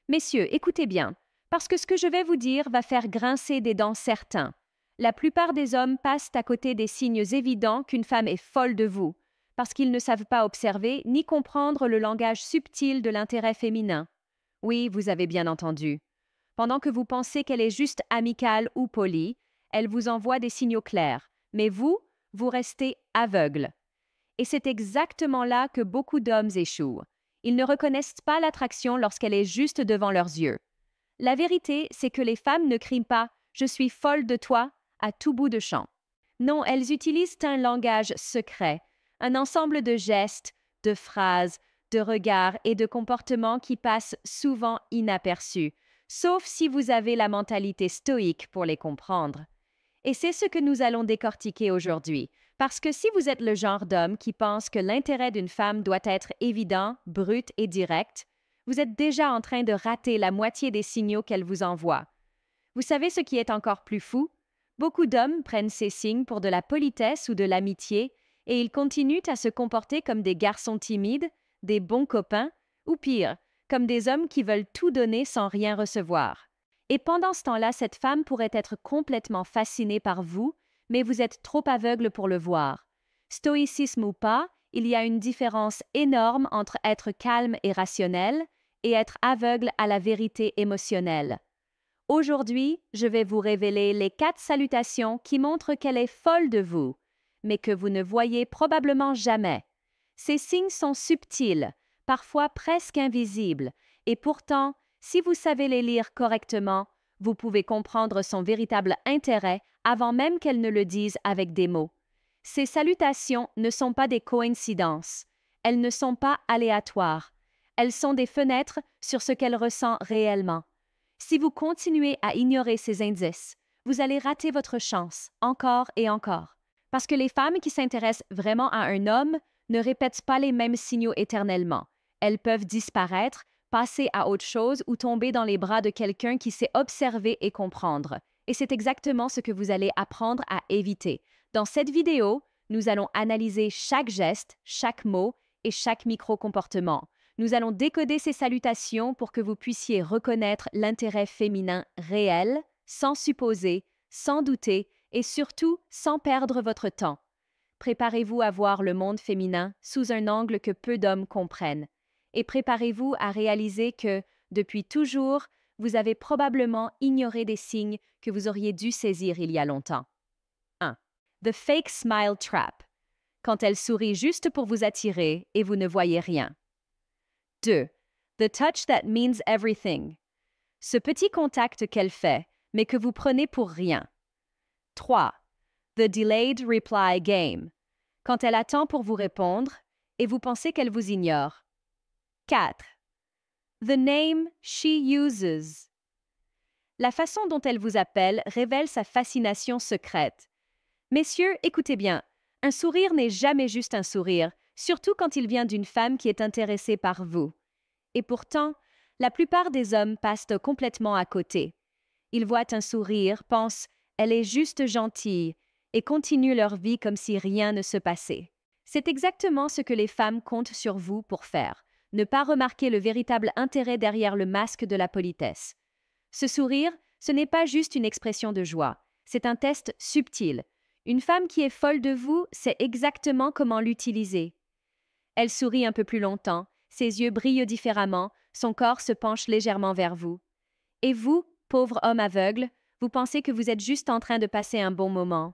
Messieurs, écoutez bien, parce que ce que je vais vous dire va faire grincer des dents certains. La plupart des hommes passent à côté des signes évidents qu'une femme est folle de vous, parce qu'ils ne savent pas observer ni comprendre le langage subtil de l'intérêt féminin. Oui, vous avez bien entendu. Pendant que vous pensez qu'elle est juste amicale ou polie, elle vous envoie des signaux clairs, mais vous restez aveugle. Et c'est exactement là que beaucoup d'hommes échouent. Ils ne reconnaissent pas l'attraction lorsqu'elle est juste devant leurs yeux. La vérité, c'est que les femmes ne crient pas « Je suis folle de toi » à tout bout de champ. Non, elles utilisent un langage secret, un ensemble de gestes, de phrases, de regards et de comportements qui passent souvent inaperçus, sauf si vous avez la mentalité stoïque pour les comprendre. Et c'est ce que nous allons décortiquer aujourd'hui, parce que si vous êtes le genre d'homme qui pense que l'intérêt d'une femme doit être évident, brut et direct, vous êtes déjà en train de rater la moitié des signaux qu'elle vous envoie. Vous savez ce qui est encore plus fou? Beaucoup d'hommes prennent ces signes pour de la politesse ou de l'amitié, et ils continuent à se comporter comme des garçons timides, des bons copains, ou pire, comme des hommes qui veulent tout donner sans rien recevoir. Et pendant ce temps-là, cette femme pourrait être complètement fascinée par vous, mais vous êtes trop aveugle pour le voir. Stoïcisme ou pas, il y a une différence énorme entre être calme et rationnel et être aveugle à la vérité émotionnelle. Aujourd'hui, je vais vous révéler les 4 salutations qui montrent qu'elle est folle de vous, mais que vous ne voyez probablement jamais. Ces signes sont subtils, parfois presque invisibles, et pourtant, si vous savez les lire correctement, vous pouvez comprendre son véritable intérêt avant même qu'elle ne le dise avec des mots. Ces salutations ne sont pas des coïncidences. Elles ne sont pas aléatoires. Elles sont des fenêtres sur ce qu'elle ressent réellement. Si vous continuez à ignorer ces indices, vous allez rater votre chance, encore et encore. Parce que les femmes qui s'intéressent vraiment à un homme ne répètent pas les mêmes signaux éternellement. Elles peuvent disparaître, passer à autre chose ou tomber dans les bras de quelqu'un qui sait observer et comprendre. Et c'est exactement ce que vous allez apprendre à éviter. Dans cette vidéo, nous allons analyser chaque geste, chaque mot et chaque micro-comportement. Nous allons décoder ces salutations pour que vous puissiez reconnaître l'intérêt féminin réel, sans supposer, sans douter et surtout sans perdre votre temps. Préparez-vous à voir le monde féminin sous un angle que peu d'hommes comprennent. Et préparez-vous à réaliser que, depuis toujours, vous avez probablement ignoré des signes que vous auriez dû saisir il y a longtemps. 1. The fake smile trap. Quand elle sourit juste pour vous attirer et vous ne voyez rien. 2. The touch that means everything. Ce petit contact qu'elle fait, mais que vous prenez pour rien. 3. The delayed reply game. Quand elle attend pour vous répondre et vous pensez qu'elle vous ignore. 4. The name she uses. La façon dont elle vous appelle révèle sa fascination secrète. Messieurs, écoutez bien, un sourire n'est jamais juste un sourire, surtout quand il vient d'une femme qui est intéressée par vous. Et pourtant, la plupart des hommes passent complètement à côté. Ils voient un sourire, pensent « elle est juste gentille » et continuent leur vie comme si rien ne se passait. C'est exactement ce que les femmes comptent sur vous pour faire, ne pas remarquer le véritable intérêt derrière le masque de la politesse. Ce sourire, ce n'est pas juste une expression de joie, c'est un test subtil. Une femme qui est folle de vous sait exactement comment l'utiliser. Elle sourit un peu plus longtemps, ses yeux brillent différemment, son corps se penche légèrement vers vous. Et vous, pauvre homme aveugle, vous pensez que vous êtes juste en train de passer un bon moment.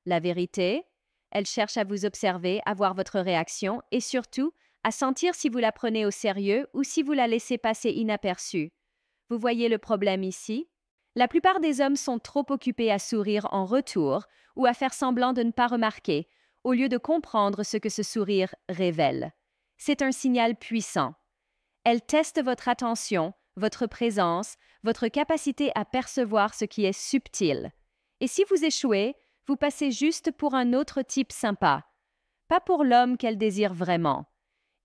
La vérité, elle cherche à vous observer, à voir votre réaction et surtout à sentir si vous la prenez au sérieux ou si vous la laissez passer inaperçue. Vous voyez le problème ici? La plupart des hommes sont trop occupés à sourire en retour ou à faire semblant de ne pas remarquer, au lieu de comprendre ce que ce sourire révèle. C'est un signal puissant. Elle teste votre attention, votre présence, votre capacité à percevoir ce qui est subtil. Et si vous échouez, vous passez juste pour un autre type sympa, pas pour l'homme qu'elle désire vraiment.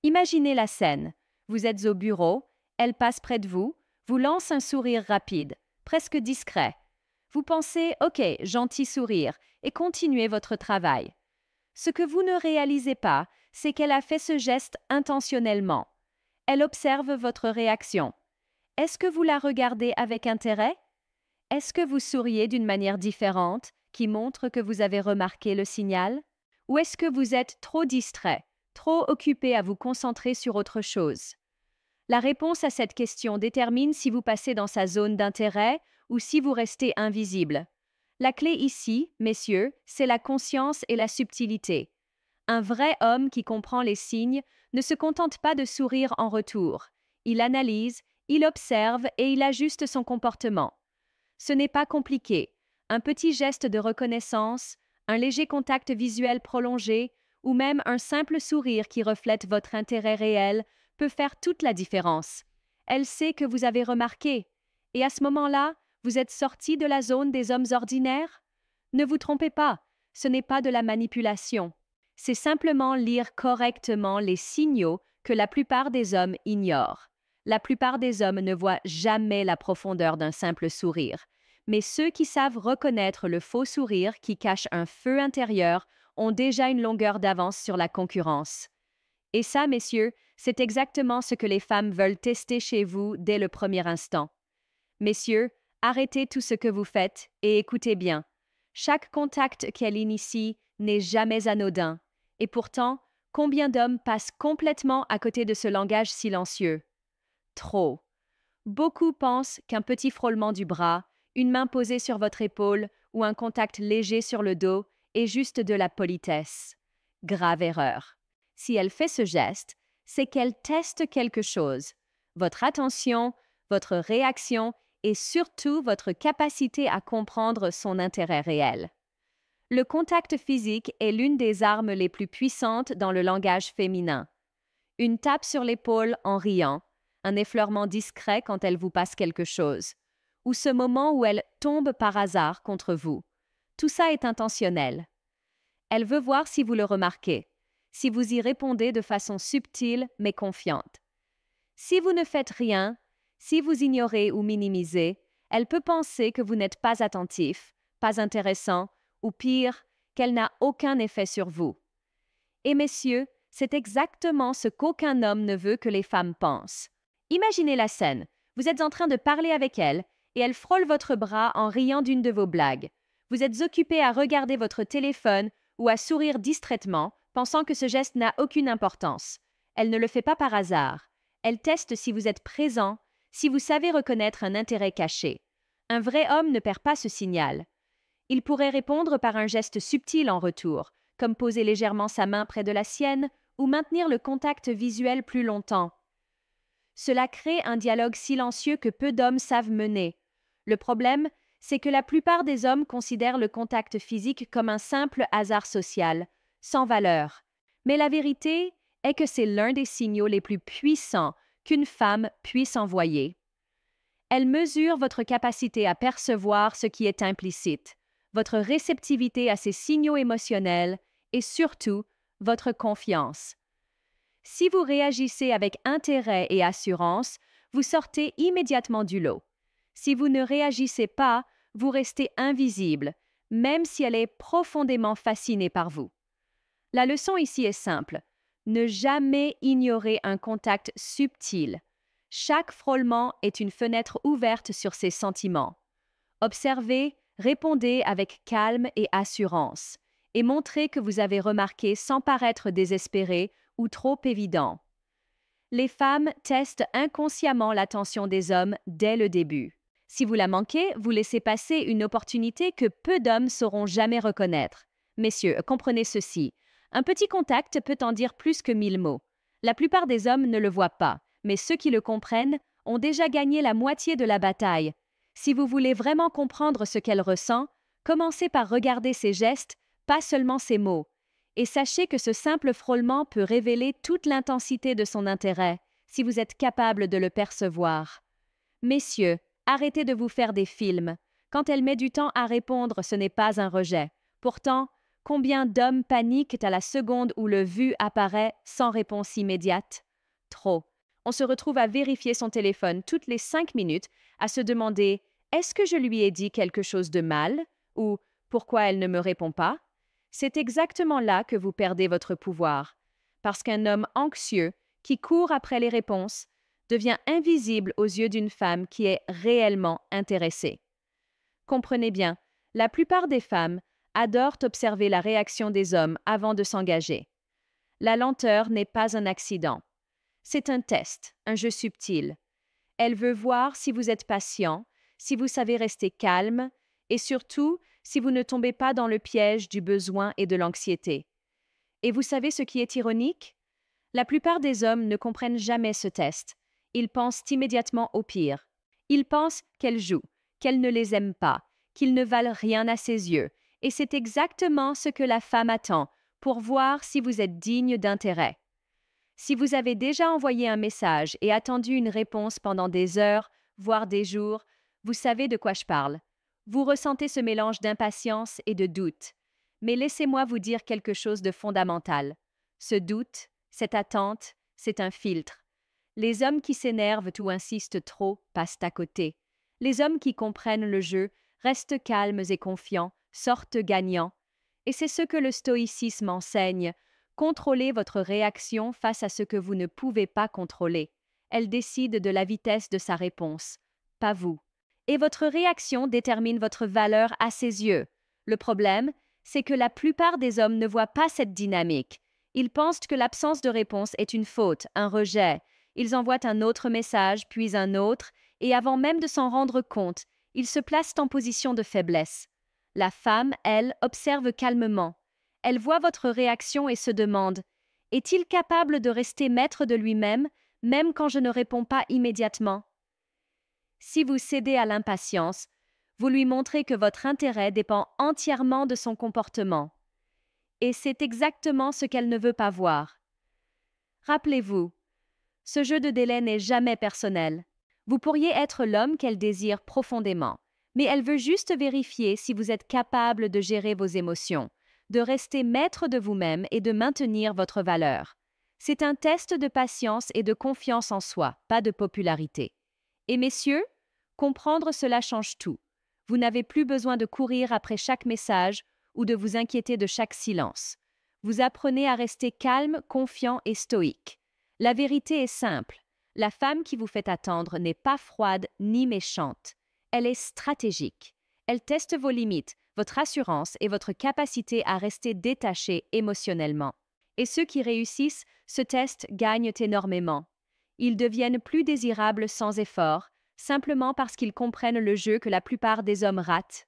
Imaginez la scène. Vous êtes au bureau, elle passe près de vous, vous lance un sourire rapide, presque discret. Vous pensez « OK, gentil sourire » et continuez votre travail. Ce que vous ne réalisez pas, c'est qu'elle a fait ce geste intentionnellement. Elle observe votre réaction. Est-ce que vous la regardez avec intérêt? Est-ce que vous souriez d'une manière différente qui montre que vous avez remarqué le signal? Ou est-ce que vous êtes trop distrait, trop occupé à vous concentrer sur autre chose? La réponse à cette question détermine si vous passez dans sa zone d'intérêt ou si vous restez invisible. La clé ici, messieurs, c'est la conscience et la subtilité. Un vrai homme qui comprend les signes ne se contente pas de sourire en retour. Il analyse, il observe et il ajuste son comportement. Ce n'est pas compliqué. Un petit geste de reconnaissance, un léger contact visuel prolongé ou même un simple sourire qui reflète votre intérêt réel peut faire toute la différence. Elle sait que vous avez remarqué. Et à ce moment-là, vous êtes sorti de la zone des hommes ordinaires? Ne vous trompez pas, ce n'est pas de la manipulation. C'est simplement lire correctement les signaux que la plupart des hommes ignorent. La plupart des hommes ne voient jamais la profondeur d'un simple sourire. Mais ceux qui savent reconnaître le faux sourire qui cache un feu intérieur ont déjà une longueur d'avance sur la concurrence. Et ça, messieurs, c'est exactement ce que les femmes veulent tester chez vous dès le premier instant. Messieurs, arrêtez tout ce que vous faites et écoutez bien. Chaque contact qu'elle initie n'est jamais anodin. Et pourtant, combien d'hommes passent complètement à côté de ce langage silencieux? Trop. Beaucoup pensent qu'un petit frôlement du bras, une main posée sur votre épaule ou un contact léger sur le dos est juste de la politesse. Grave erreur. Si elle fait ce geste, c'est qu'elle teste quelque chose. Votre attention, votre réaction et surtout votre capacité à comprendre son intérêt réel. Le contact physique est l'une des armes les plus puissantes dans le langage féminin. Une tape sur l'épaule en riant, un effleurement discret quand elle vous passe quelque chose, ou ce moment où elle tombe par hasard contre vous. Tout ça est intentionnel. Elle veut voir si vous le remarquez, si vous y répondez de façon subtile mais confiante. Si vous ne faites rien, si vous ignorez ou minimisez, elle peut penser que vous n'êtes pas attentif, pas intéressant, ou pire, qu'elle n'a aucun effet sur vous. Et messieurs, c'est exactement ce qu'aucun homme ne veut que les femmes pensent. Imaginez la scène. Vous êtes en train de parler avec elle et elle frôle votre bras en riant d'une de vos blagues. Vous êtes occupé à regarder votre téléphone ou à sourire distraitement, pensant que ce geste n'a aucune importance. Elle ne le fait pas par hasard. Elle teste si vous êtes présent, si vous savez reconnaître un intérêt caché. Un vrai homme ne perd pas ce signal. Il pourrait répondre par un geste subtil en retour, comme poser légèrement sa main près de la sienne ou maintenir le contact visuel plus longtemps. Cela crée un dialogue silencieux que peu d'hommes savent mener. Le problème, c'est que la plupart des hommes considèrent le contact physique comme un simple hasard social, sans valeur. Mais la vérité est que c'est l'un des signaux les plus puissants qu'une femme puisse envoyer. Elle mesure votre capacité à percevoir ce qui est implicite, votre réceptivité à ces signaux émotionnels et surtout votre confiance. Si vous réagissez avec intérêt et assurance, vous sortez immédiatement du lot. Si vous ne réagissez pas, vous restez invisible, même si elle est profondément fascinée par vous. La leçon ici est simple. Ne jamais ignorer un contact subtil. Chaque frôlement est une fenêtre ouverte sur ses sentiments. Observez, répondez avec calme et assurance, et montrez que vous avez remarqué sans paraître désespéré ou trop évident. Les femmes testent inconsciemment l'attention des hommes dès le début. Si vous la manquez, vous laissez passer une opportunité que peu d'hommes sauront jamais reconnaître. Messieurs, comprenez ceci. Un petit contact peut en dire plus que 1000 mots. La plupart des hommes ne le voient pas, mais ceux qui le comprennent ont déjà gagné la moitié de la bataille. Si vous voulez vraiment comprendre ce qu'elle ressent, commencez par regarder ses gestes, pas seulement ses mots. Et sachez que ce simple frôlement peut révéler toute l'intensité de son intérêt, si vous êtes capable de le percevoir. Messieurs, arrêtez de vous faire des films. Quand elle met du temps à répondre, ce n'est pas un rejet. Pourtant, combien d'hommes paniquent à la seconde où le vu apparaît sans réponse immédiate? Trop. On se retrouve à vérifier son téléphone toutes les 5 minutes, à se demander « Est-ce que je lui ai dit quelque chose de mal ?» ou « Pourquoi elle ne me répond pas ?» C'est exactement là que vous perdez votre pouvoir. Parce qu'un homme anxieux, qui court après les réponses, devient invisible aux yeux d'une femme qui est réellement intéressée. Comprenez bien, la plupart des femmes adorent observer la réaction des hommes avant de s'engager. La lenteur n'est pas un accident. C'est un test, un jeu subtil. Elle veut voir si vous êtes patient, si vous savez rester calme et surtout si vous ne tombez pas dans le piège du besoin et de l'anxiété. Et vous savez ce qui est ironique? La plupart des hommes ne comprennent jamais ce test. Ils pensent immédiatement au pire. Ils pensent qu'elle joue, qu'elle ne les aime pas, qu'ils ne valent rien à ses yeux. Et c'est exactement ce que la femme attend pour voir si vous êtes digne d'intérêt. Si vous avez déjà envoyé un message et attendu une réponse pendant des heures, voire des jours, vous savez de quoi je parle. Vous ressentez ce mélange d'impatience et de doute. Mais laissez-moi vous dire quelque chose de fondamental. Ce doute, cette attente, c'est un filtre. Les hommes qui s'énervent ou insistent trop passent à côté. Les hommes qui comprennent le jeu restent calmes et confiants, sortent gagnants. Et c'est ce que le stoïcisme enseigne. Contrôlez votre réaction face à ce que vous ne pouvez pas contrôler. Elle décide de la vitesse de sa réponse, pas vous. Et votre réaction détermine votre valeur à ses yeux. Le problème, c'est que la plupart des hommes ne voient pas cette dynamique. Ils pensent que l'absence de réponse est une faute, un rejet. Ils envoient un autre message, puis un autre, et avant même de s'en rendre compte, ils se placent en position de faiblesse. La femme, elle, observe calmement. Elle voit votre réaction et se demande « Est-il capable de rester maître de lui-même, même quand je ne réponds pas immédiatement ?» Si vous cédez à l'impatience, vous lui montrez que votre intérêt dépend entièrement de son comportement. Et c'est exactement ce qu'elle ne veut pas voir. Rappelez-vous, ce jeu de délai n'est jamais personnel. Vous pourriez être l'homme qu'elle désire profondément, mais elle veut juste vérifier si vous êtes capable de gérer vos émotions, de rester maître de vous-même et de maintenir votre valeur. C'est un test de patience et de confiance en soi, pas de popularité. Et messieurs, comprendre cela change tout. Vous n'avez plus besoin de courir après chaque message ou de vous inquiéter de chaque silence. Vous apprenez à rester calme, confiant et stoïque. La vérité est simple. La femme qui vous fait attendre n'est pas froide ni méchante. Elle est stratégique. Elle teste vos limites, votre assurance et votre capacité à rester détaché émotionnellement. Et ceux qui réussissent ce test gagnent énormément. Ils deviennent plus désirables sans effort, simplement parce qu'ils comprennent le jeu que la plupart des hommes ratent.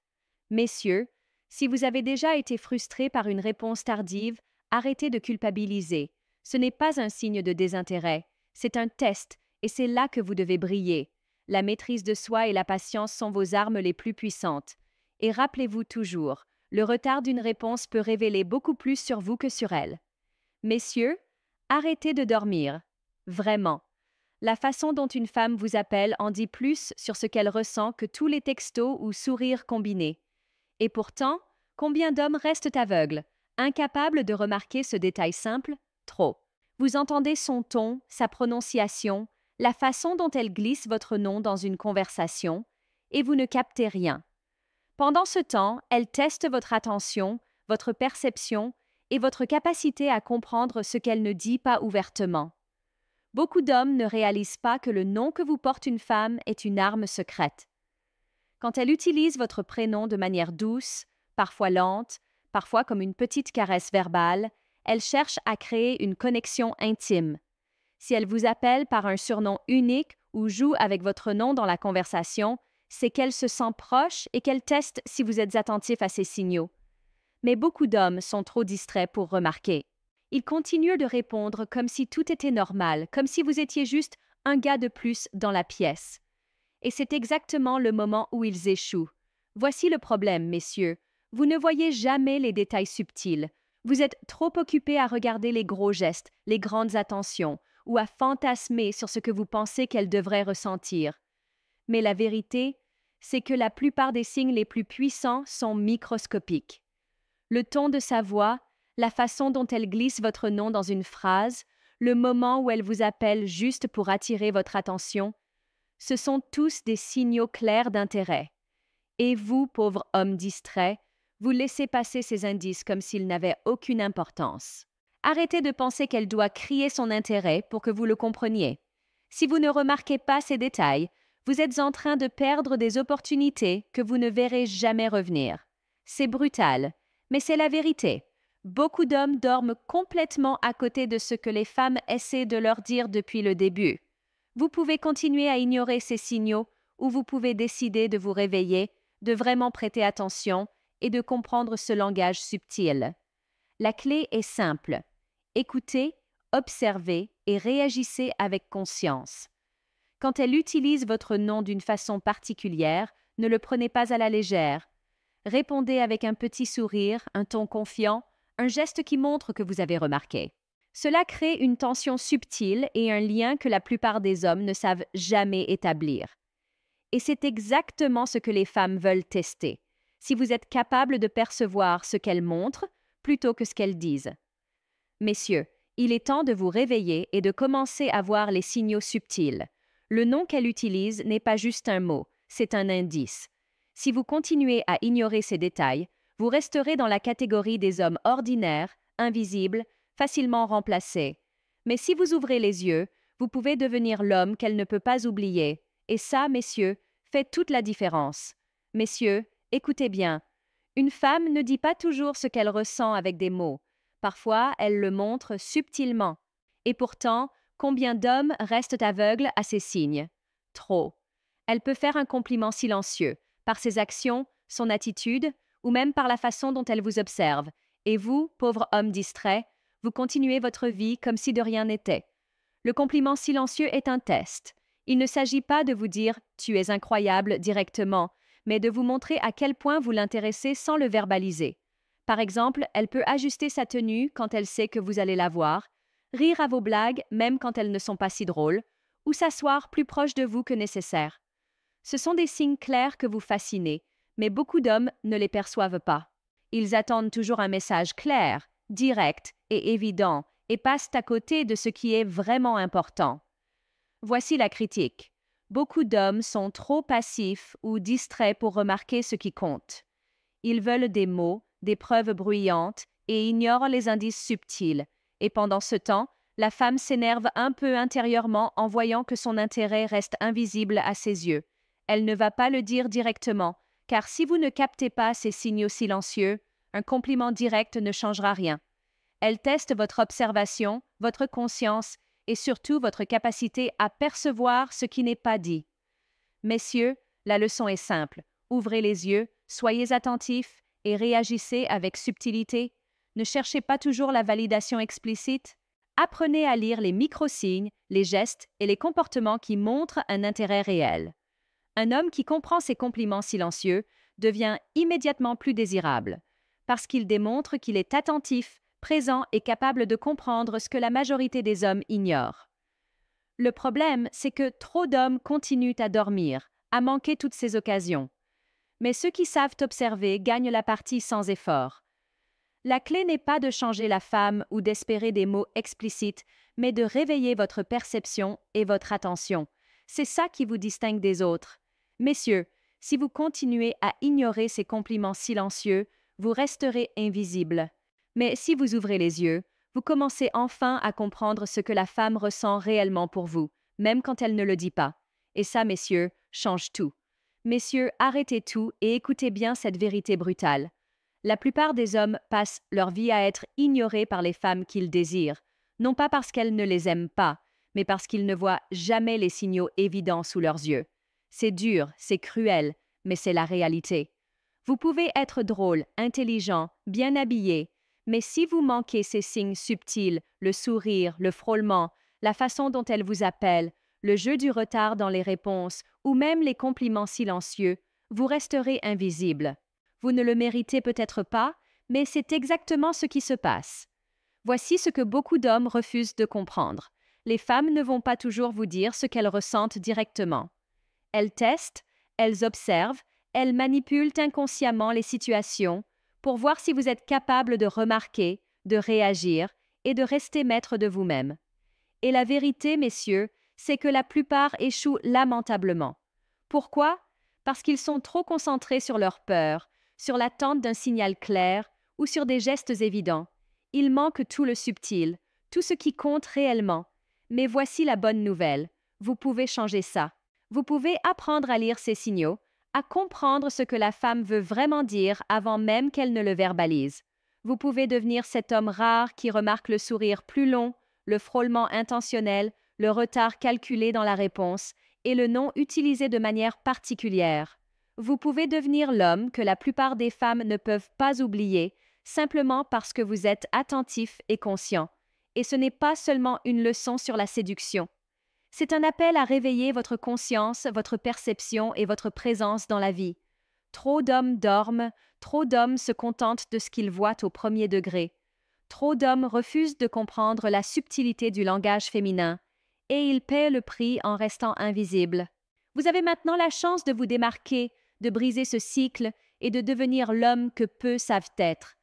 Messieurs, si vous avez déjà été frustré par une réponse tardive, arrêtez de culpabiliser. Ce n'est pas un signe de désintérêt, c'est un test et c'est là que vous devez briller. La maîtrise de soi et la patience sont vos armes les plus puissantes. Et rappelez-vous toujours, le retard d'une réponse peut révéler beaucoup plus sur vous que sur elle. Messieurs, arrêtez de dormir. Vraiment. La façon dont une femme vous appelle en dit plus sur ce qu'elle ressent que tous les textos ou sourires combinés. Et pourtant, combien d'hommes restent aveugles, incapables de remarquer ce détail simple? Trop. Vous entendez son ton, sa prononciation, la façon dont elle glisse votre nom dans une conversation, et vous ne captez rien. Pendant ce temps, elle teste votre attention, votre perception et votre capacité à comprendre ce qu'elle ne dit pas ouvertement. Beaucoup d'hommes ne réalisent pas que le nom que vous porte une femme est une arme secrète. Quand elle utilise votre prénom de manière douce, parfois lente, parfois comme une petite caresse verbale, elle cherche à créer une connexion intime. Si elle vous appelle par un surnom unique ou joue avec votre nom dans la conversation, c'est qu'elle se sent proche et qu'elle teste si vous êtes attentif à ses signaux. Mais beaucoup d'hommes sont trop distraits pour remarquer. Ils continuent de répondre comme si tout était normal, comme si vous étiez juste un gars de plus dans la pièce. Et c'est exactement le moment où ils échouent. Voici le problème, messieurs. Vous ne voyez jamais les détails subtils. Vous êtes trop occupés à regarder les gros gestes, les grandes attentions, ou à fantasmer sur ce que vous pensez qu'elle devrait ressentir. Mais la vérité, c'est que la plupart des signes les plus puissants sont microscopiques. Le ton de sa voix, la façon dont elle glisse votre nom dans une phrase, le moment où elle vous appelle juste pour attirer votre attention, ce sont tous des signaux clairs d'intérêt. Et vous, pauvre homme distrait, vous laissez passer ces indices comme s'ils n'avaient aucune importance. Arrêtez de penser qu'elle doit crier son intérêt pour que vous le compreniez. Si vous ne remarquez pas ces détails, vous êtes en train de perdre des opportunités que vous ne verrez jamais revenir. C'est brutal, mais c'est la vérité. Beaucoup d'hommes dorment complètement à côté de ce que les femmes essaient de leur dire depuis le début. Vous pouvez continuer à ignorer ces signaux ou vous pouvez décider de vous réveiller, de vraiment prêter attention et de comprendre ce langage subtil. La clé est simple. Écoutez, observez et réagissez avec conscience. Quand elle utilise votre nom d'une façon particulière, ne le prenez pas à la légère. Répondez avec un petit sourire, un ton confiant, un geste qui montre que vous avez remarqué. Cela crée une tension subtile et un lien que la plupart des hommes ne savent jamais établir. Et c'est exactement ce que les femmes veulent tester, si vous êtes capable de percevoir ce qu'elles montrent plutôt que ce qu'elles disent. Messieurs, il est temps de vous réveiller et de commencer à voir les signaux subtils. Le nom qu'elle utilise n'est pas juste un mot, c'est un indice. Si vous continuez à ignorer ces détails, vous resterez dans la catégorie des hommes ordinaires, invisibles, facilement remplacés. Mais si vous ouvrez les yeux, vous pouvez devenir l'homme qu'elle ne peut pas oublier. Et ça, messieurs, fait toute la différence. Messieurs, écoutez bien. Une femme ne dit pas toujours ce qu'elle ressent avec des mots. Parfois, elle le montre subtilement. Et pourtant, combien d'hommes restent aveugles à ces signes? Trop. Elle peut faire un compliment silencieux, par ses actions, son attitude, ou même par la façon dont elle vous observe. Et vous, pauvre homme distrait, vous continuez votre vie comme si de rien n'était. Le compliment silencieux est un test. Il ne s'agit pas de vous dire « tu es incroyable » directement, mais de vous montrer à quel point vous l'intéressez sans le verbaliser. Par exemple, elle peut ajuster sa tenue quand elle sait que vous allez la voir, rire à vos blagues même quand elles ne sont pas si drôles, ou s'asseoir plus proche de vous que nécessaire. Ce sont des signes clairs que vous fascinez, mais beaucoup d'hommes ne les perçoivent pas. Ils attendent toujours un message clair, direct et évident, et passent à côté de ce qui est vraiment important. Voici la critique. Beaucoup d'hommes sont trop passifs ou distraits pour remarquer ce qui compte. Ils veulent des mots, des preuves bruyantes et ignorent les indices subtils. Et pendant ce temps, la femme s'énerve un peu intérieurement en voyant que son intérêt reste invisible à ses yeux. Elle ne va pas le dire directement, car si vous ne captez pas ces signaux silencieux, un compliment direct ne changera rien. Elle teste votre observation, votre conscience et surtout votre capacité à percevoir ce qui n'est pas dit. Messieurs, la leçon est simple. Ouvrez les yeux, soyez attentifs et réagissez avec subtilité. Ne cherchez pas toujours la validation explicite. Apprenez à lire les microsignes, les gestes et les comportements qui montrent un intérêt réel. Un homme qui comprend ces compliments silencieux devient immédiatement plus désirable, parce qu'il démontre qu'il est attentif, présent et capable de comprendre ce que la majorité des hommes ignorent. Le problème, c'est que trop d'hommes continuent à dormir, à manquer toutes ces occasions. Mais ceux qui savent observer gagnent la partie sans effort. La clé n'est pas de changer la femme ou d'espérer des mots explicites, mais de réveiller votre perception et votre attention. C'est ça qui vous distingue des autres. Messieurs, si vous continuez à ignorer ces compliments silencieux, vous resterez invisibles. Mais si vous ouvrez les yeux, vous commencez enfin à comprendre ce que la femme ressent réellement pour vous, même quand elle ne le dit pas. Et ça, messieurs, change tout. Messieurs, arrêtez tout et écoutez bien cette vérité brutale. La plupart des hommes passent leur vie à être ignorés par les femmes qu'ils désirent, non pas parce qu'elles ne les aiment pas, mais parce qu'ils ne voient jamais les signaux évidents sous leurs yeux. C'est dur, c'est cruel, mais c'est la réalité. Vous pouvez être drôle, intelligent, bien habillé, mais si vous manquez ces signes subtils, le sourire, le frôlement, la façon dont elle vous appelle, le jeu du retard dans les réponses ou même les compliments silencieux, vous resterez invisible. Vous ne le méritez peut-être pas, mais c'est exactement ce qui se passe. Voici ce que beaucoup d'hommes refusent de comprendre. Les femmes ne vont pas toujours vous dire ce qu'elles ressentent directement. Elles testent, elles observent, elles manipulent inconsciemment les situations pour voir si vous êtes capable de remarquer, de réagir et de rester maître de vous-même. Et la vérité, messieurs, c'est que la plupart échouent lamentablement. Pourquoi? Parce qu'ils sont trop concentrés sur leur peur, sur l'attente d'un signal clair ou sur des gestes évidents. Il manque tout le subtil, tout ce qui compte réellement. Mais voici la bonne nouvelle. Vous pouvez changer ça. Vous pouvez apprendre à lire ces signaux, à comprendre ce que la femme veut vraiment dire avant même qu'elle ne le verbalise. Vous pouvez devenir cet homme rare qui remarque le sourire plus long, le frôlement intentionnel, le retard calculé dans la réponse et le nom utilisé de manière particulière. Vous pouvez devenir l'homme que la plupart des femmes ne peuvent pas oublier, simplement parce que vous êtes attentif et conscient. Et ce n'est pas seulement une leçon sur la séduction. C'est un appel à réveiller votre conscience, votre perception et votre présence dans la vie. Trop d'hommes dorment, trop d'hommes se contentent de ce qu'ils voient au premier degré. Trop d'hommes refusent de comprendre la subtilité du langage féminin, et ils paient le prix en restant invisibles. Vous avez maintenant la chance de vous démarquer, de briser ce cycle et de devenir l'homme que peu savent être.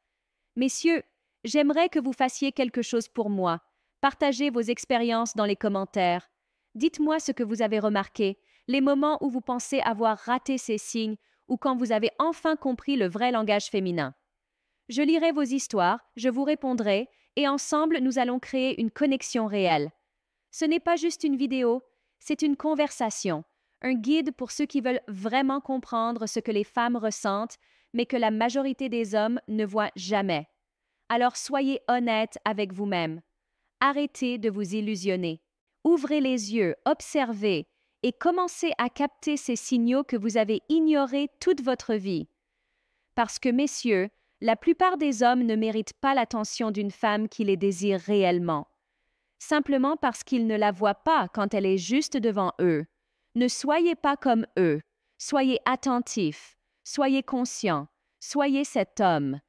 Messieurs, j'aimerais que vous fassiez quelque chose pour moi. Partagez vos expériences dans les commentaires. Dites-moi ce que vous avez remarqué, les moments où vous pensez avoir raté ces signes ou quand vous avez enfin compris le vrai langage féminin. Je lirai vos histoires, je vous répondrai et ensemble nous allons créer une connexion réelle. Ce n'est pas juste une vidéo, c'est une conversation, un guide pour ceux qui veulent vraiment comprendre ce que les femmes ressentent, mais que la majorité des hommes ne voient jamais. Alors soyez honnête avec vous-même. Arrêtez de vous illusionner. Ouvrez les yeux, observez et commencez à capter ces signaux que vous avez ignorés toute votre vie. Parce que, messieurs, la plupart des hommes ne méritent pas l'attention d'une femme qui les désire réellement. Simplement parce qu'ils ne la voient pas quand elle est juste devant eux. Ne soyez pas comme eux. Soyez attentifs. Soyez conscients. Soyez cet homme.